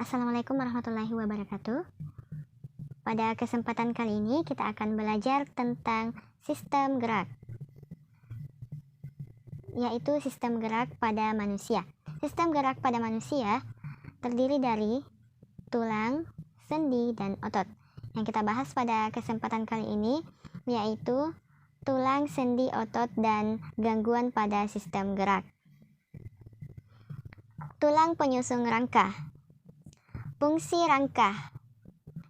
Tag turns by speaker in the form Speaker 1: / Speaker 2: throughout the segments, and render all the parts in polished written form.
Speaker 1: Assalamualaikum warahmatullahi wabarakatuh. Pada kesempatan kali ini kita akan belajar tentang sistem gerak, yaitu sistem gerak pada manusia. Sistem gerak pada manusia terdiri dari tulang, sendi, dan otot. Yang kita bahas pada kesempatan kali ini yaitu tulang, sendi, otot, dan gangguan pada sistem gerak. Tulang penyusun rangka. Fungsi rangka.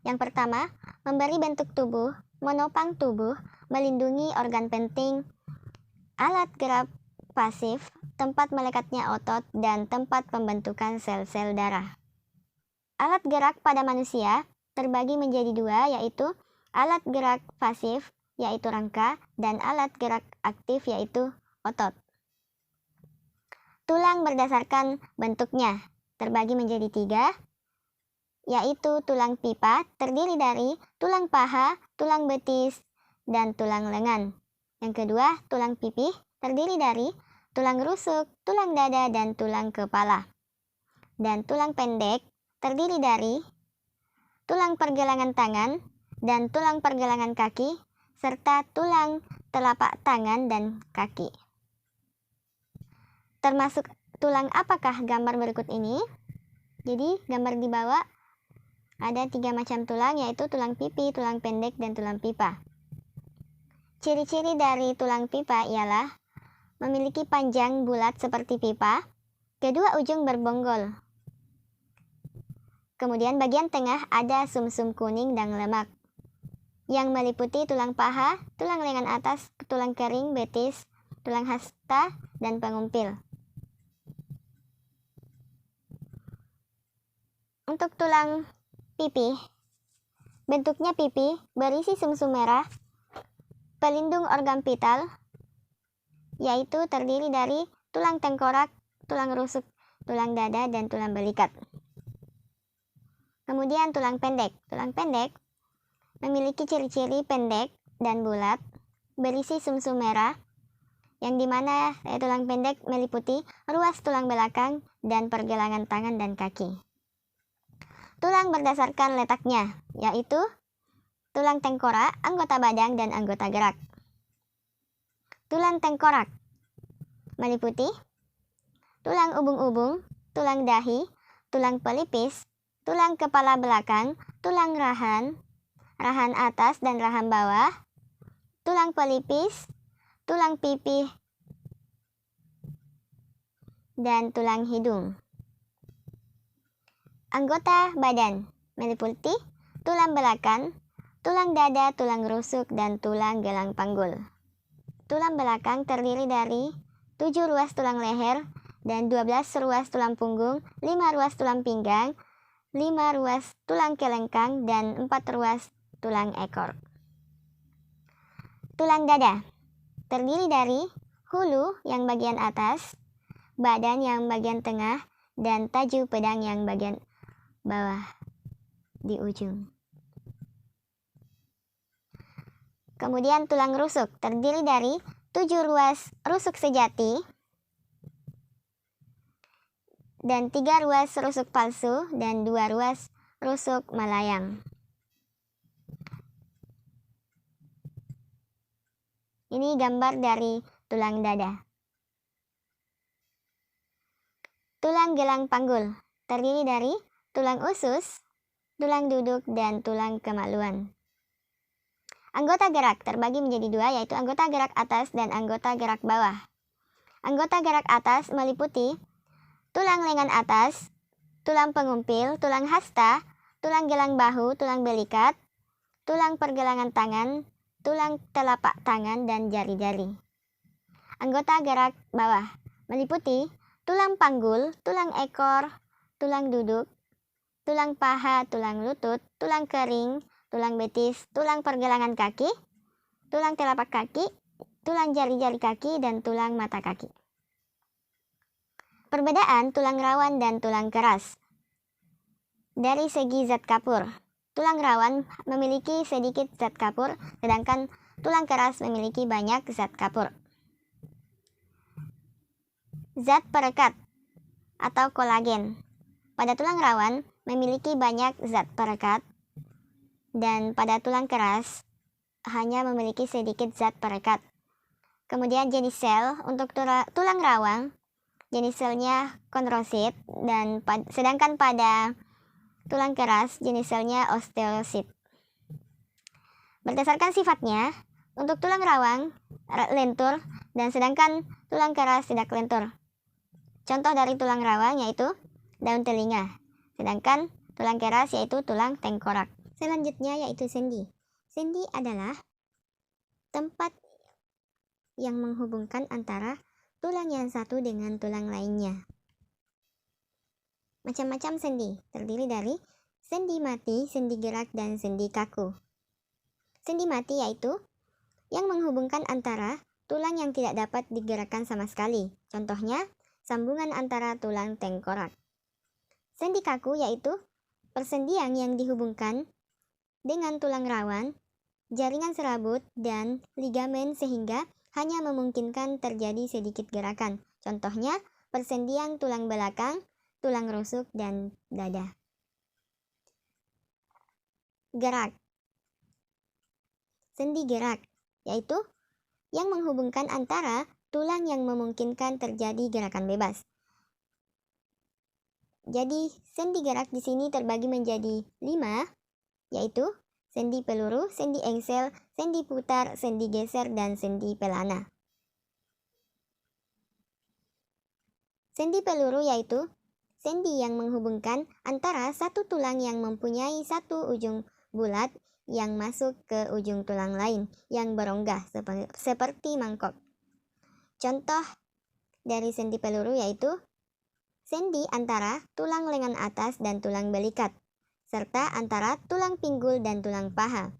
Speaker 1: Yang pertama, memberi bentuk tubuh, menopang tubuh, melindungi organ penting, alat gerak pasif, tempat melekatnya otot, dan tempat pembentukan sel-sel darah. Alat gerak pada manusia terbagi menjadi dua, yaitu alat gerak pasif, yaitu rangka, dan alat gerak aktif, yaitu otot. Tulang berdasarkan bentuknya terbagi menjadi tiga, yaitu tulang pipa terdiri dari tulang paha, tulang betis, dan tulang lengan. Yang kedua, tulang pipih terdiri dari tulang rusuk, tulang dada, dan tulang kepala. Dan tulang pendek terdiri dari tulang pergelangan tangan dan tulang pergelangan kaki, serta tulang telapak tangan dan kaki. Termasuk tulang apakah gambar berikut ini? Jadi gambar di bawah ada 3 macam tulang, yaitu tulang pipi, tulang pendek, dan tulang pipa. Ciri-ciri dari tulang pipa ialah memiliki panjang bulat seperti pipa, kedua ujung berbonggol. Kemudian bagian tengah ada sumsum kuning dan lemak yang meliputi tulang paha, tulang lengan atas, tulang kering, betis, tulang hasta, dan pengumpil. Untuk tulang pipi, bentuknya pipi berisi sumsum merah, pelindung organ vital, yaitu terdiri dari tulang tengkorak, tulang rusuk, tulang dada, dan tulang belikat. Kemudian tulang pendek. Tulang pendek memiliki ciri-ciri pendek dan bulat, berisi sumsum merah, yang dimana tulang pendek meliputi ruas tulang belakang dan pergelangan tangan dan kaki. Tulang berdasarkan letaknya, yaitu tulang tengkorak, anggota badan, dan anggota gerak. Tulang tengkorak meliputi tulang ubung-ubung, tulang dahi, tulang pelipis, tulang kepala belakang, tulang rahan, rahan atas dan rahan bawah, tulang pelipis, tulang pipih, dan tulang hidung. Anggota badan meliputi tulang belakang, tulang dada, tulang rusuk, dan tulang gelang panggul. Tulang belakang terdiri dari 7 ruas tulang leher dan 12 ruas tulang punggung, 5 ruas tulang pinggang, 5 ruas tulang kelengkang, dan 4 ruas tulang ekor. Tulang dada terdiri dari hulu yang bagian atas, badan yang bagian tengah, dan taju pedang yang bagian bawah di ujung. Kemudian tulang rusuk terdiri dari 7 ruas rusuk sejati dan 3 ruas rusuk palsu dan 2 ruas rusuk melayang. Ini gambar dari tulang dada. Tulang gelang panggul terdiri dari tulang usus, tulang duduk, dan tulang kemaluan. Anggota gerak terbagi menjadi dua, yaitu anggota gerak atas dan anggota gerak bawah. Anggota gerak atas meliputi tulang lengan atas, tulang pengumpil, tulang hasta, tulang gelang bahu, tulang belikat, tulang pergelangan tangan, tulang telapak tangan, dan jari-jari. Anggota gerak bawah meliputi tulang panggul, tulang ekor, tulang duduk, tulang paha, tulang lutut, tulang kering, tulang betis, tulang pergelangan kaki, tulang telapak kaki, tulang jari-jari kaki, dan tulang mata kaki. Perbedaan tulang rawan dan tulang keras. Dari segi zat kapur, tulang rawan memiliki sedikit zat kapur, sedangkan tulang keras memiliki banyak zat kapur. Zat perekat atau kolagen. Pada tulang rawan memiliki banyak zat perekat dan pada tulang keras hanya memiliki sedikit zat perekat. Kemudian jenis sel untuk tulang rawang, jenis selnya kondrosit, dan sedangkan pada tulang keras jenis selnya osteosit. Berdasarkan sifatnya, untuk tulang rawang lentur dan sedangkan tulang keras tidak lentur. Contoh dari tulang rawang yaitu daun telinga, sedangkan tulang keras yaitu tulang tengkorak. Selanjutnya yaitu sendi. Sendi adalah tempat yang menghubungkan antara tulang yang satu dengan tulang lainnya. Macam-macam sendi, terdiri dari sendi mati, sendi gerak, dan sendi kaku. Sendi mati yaitu yang menghubungkan antara tulang yang tidak dapat digerakkan sama sekali. Contohnya, sambungan antara tulang tengkorak. Sendi kaku yaitu persendian yang dihubungkan dengan tulang rawan, jaringan serabut, dan ligamen sehingga hanya memungkinkan terjadi sedikit gerakan. Contohnya, persendian tulang belakang, tulang rusuk, dan dada. Gerak. Sendi gerak yaitu yang menghubungkan antara tulang yang memungkinkan terjadi gerakan bebas. Jadi, sendi gerak di sini terbagi menjadi 5, yaitu sendi peluru, sendi engsel, sendi putar, sendi geser, dan sendi pelana. Sendi peluru yaitu sendi yang menghubungkan antara satu tulang yang mempunyai satu ujung bulat yang masuk ke ujung tulang lain yang berongga seperti mangkok. Contoh dari sendi peluru yaitu sendi antara tulang lengan atas dan tulang belikat, serta antara tulang pinggul dan tulang paha.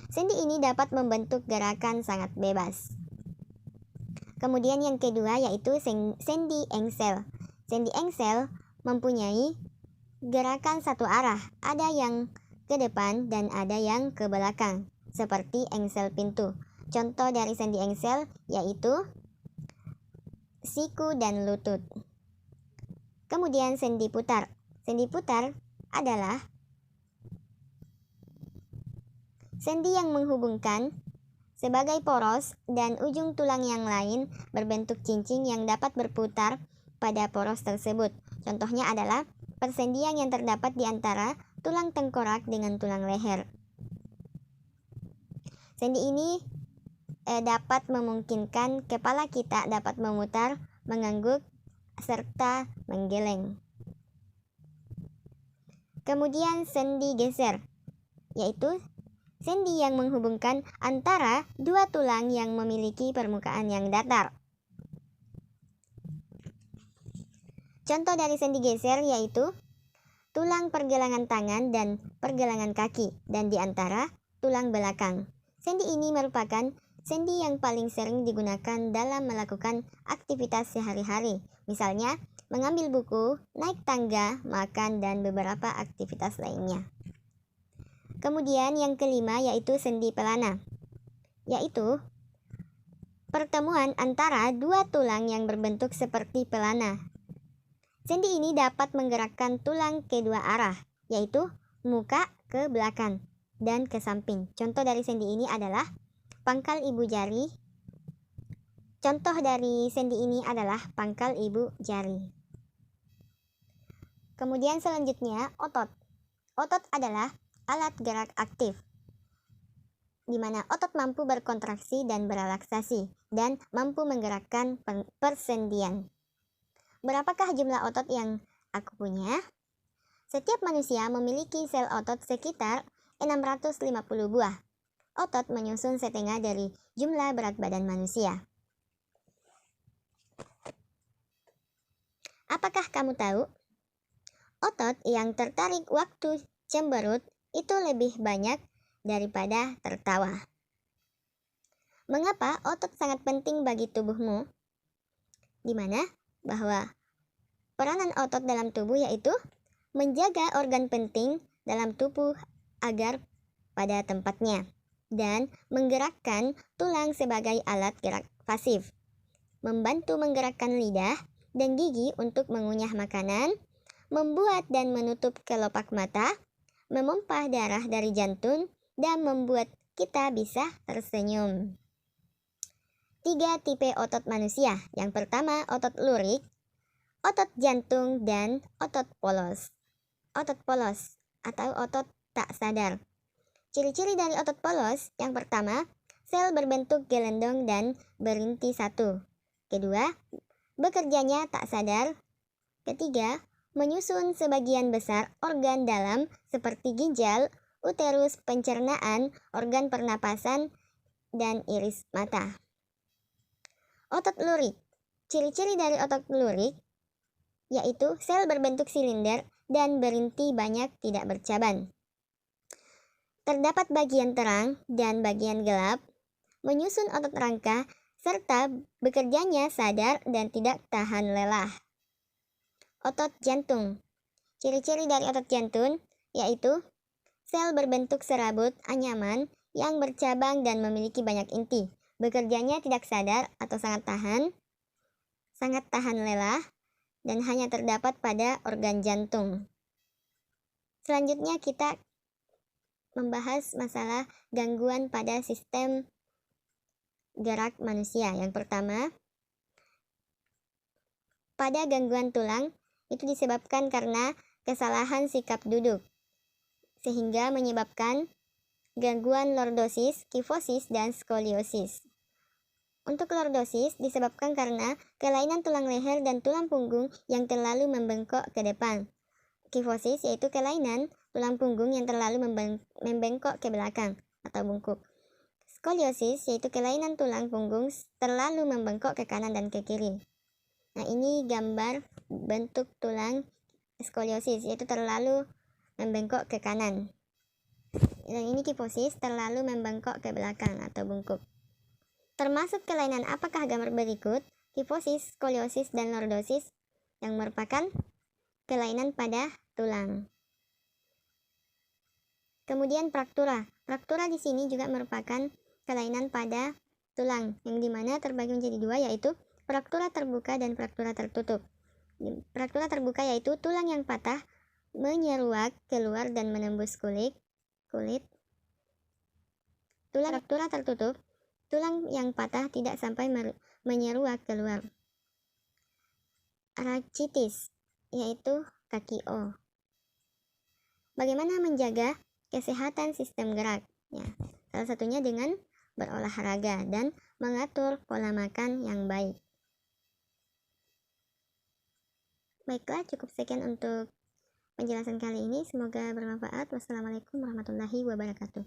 Speaker 1: Sendi ini dapat membentuk gerakan sangat bebas. Kemudian yang kedua yaitu sendi engsel. Sendi engsel mempunyai gerakan satu arah, ada yang ke depan dan ada yang ke belakang, seperti engsel pintu. Contoh dari sendi engsel yaitu siku dan lutut. Kemudian sendi putar. Sendi putar adalah sendi yang menghubungkan sebagai poros dan ujung tulang yang lain berbentuk cincin yang dapat berputar pada poros tersebut. Contohnya adalah persendian yang terdapat di antara tulang tengkorak dengan tulang leher. Sendi ini dapat memungkinkan kepala kita dapat memutar, mengangguk, serta menggeleng. Kemudian sendi geser, yaitu sendi yang menghubungkan antara dua tulang yang memiliki permukaan yang datar. Contoh dari sendi geser yaitu tulang pergelangan tangan dan pergelangan kaki, dan di antara tulang belakang. Sendi ini merupakan sendi yang paling sering digunakan dalam melakukan aktivitas sehari-hari, misalnya mengambil buku, naik tangga, makan, dan beberapa aktivitas lainnya. Kemudian yang kelima yaitu sendi pelana, yaitu pertemuan antara dua tulang yang berbentuk seperti pelana. Sendi ini dapat menggerakkan tulang kedua arah, yaitu muka ke belakang dan ke samping. Contoh dari sendi ini adalah pangkal ibu jari. Contoh dari sendi ini adalah pangkal ibu jari. Kemudian selanjutnya otot. Otot adalah alat gerak aktif, di mana otot mampu berkontraksi dan berelaksasi, dan mampu menggerakkan persendian. Berapakah jumlah otot yang aku punya? Setiap manusia memiliki sel otot sekitar 650 buah. Otot menyusun setengah dari jumlah berat badan manusia. Apakah kamu tahu? Otot yang tertarik waktu cemberut itu lebih banyak daripada tertawa. Mengapa otot sangat penting bagi tubuhmu? Di mana bahwa peranan otot dalam tubuh yaitu menjaga organ penting dalam tubuh agar pada tempatnya dan menggerakkan tulang sebagai alat gerak pasif, membantu menggerakkan lidah dan gigi untuk mengunyah makanan, membuat dan menutup kelopak mata, memompah darah dari jantung, dan membuat kita bisa tersenyum. 3 tipe otot manusia. Yang pertama, otot lurik, otot jantung, dan otot polos. Otot polos atau otot tak sadar. Ciri-ciri dari otot polos, yang pertama, sel berbentuk gelendong dan berinti satu. Kedua, bekerjanya tak sadar. Ketiga, menyusun sebagian besar organ dalam seperti ginjal, uterus, pencernaan, organ pernapasan, dan iris mata. Otot lurik. Ciri-ciri dari otot lurik yaitu sel berbentuk silinder dan berinti banyak tidak bercabang. Terdapat bagian terang dan bagian gelap, menyusun otot rangka, serta bekerjanya sadar dan tidak tahan lelah. Otot jantung. Ciri-ciri dari otot jantung yaitu sel berbentuk serabut anyaman yang bercabang dan memiliki banyak inti. Bekerjanya tidak sadar atau sangat tahan lelah, dan hanya terdapat pada organ jantung. Selanjutnya kita membahas masalah gangguan pada sistem gerak manusia. Yang pertama, pada gangguan tulang itu disebabkan karena kesalahan sikap duduk, sehingga menyebabkan gangguan lordosis, kifosis, dan skoliosis. Untuk lordosis disebabkan karena kelainan tulang leher dan tulang punggung yang terlalu membengkok ke depan. Kifosis yaitu kelainan tulang punggung yang terlalu membengkok ke belakang atau bungkuk. Skoliosis yaitu kelainan tulang punggung terlalu membengkok ke kanan dan ke kiri. Nah, ini gambar bentuk tulang skoliosis yaitu terlalu membengkok ke kanan. Dan ini kifosis terlalu membengkok ke belakang atau bungkuk. Termasuk kelainan apakah gambar berikut? Kifosis, skoliosis, dan lordosis yang merupakan kelainan pada tulang. Kemudian fraktura. Fraktura di sini juga merupakan kelainan pada tulang, yang dimana terbagi menjadi dua, yaitu fraktura terbuka dan fraktura tertutup. Fraktura terbuka yaitu tulang yang patah menyeruak keluar dan menembus kulit. Fraktura tertutup, tulang yang patah tidak sampai menyeruak keluar. Rachitis yaitu kaki O. Bagaimana menjaga kesehatan sistem gerak? Ya, salah satunya dengan berolahraga dan mengatur pola makan yang baik. Baiklah, cukup sekian untuk penjelasan kali ini. Semoga bermanfaat. Wassalamualaikum warahmatullahi wabarakatuh.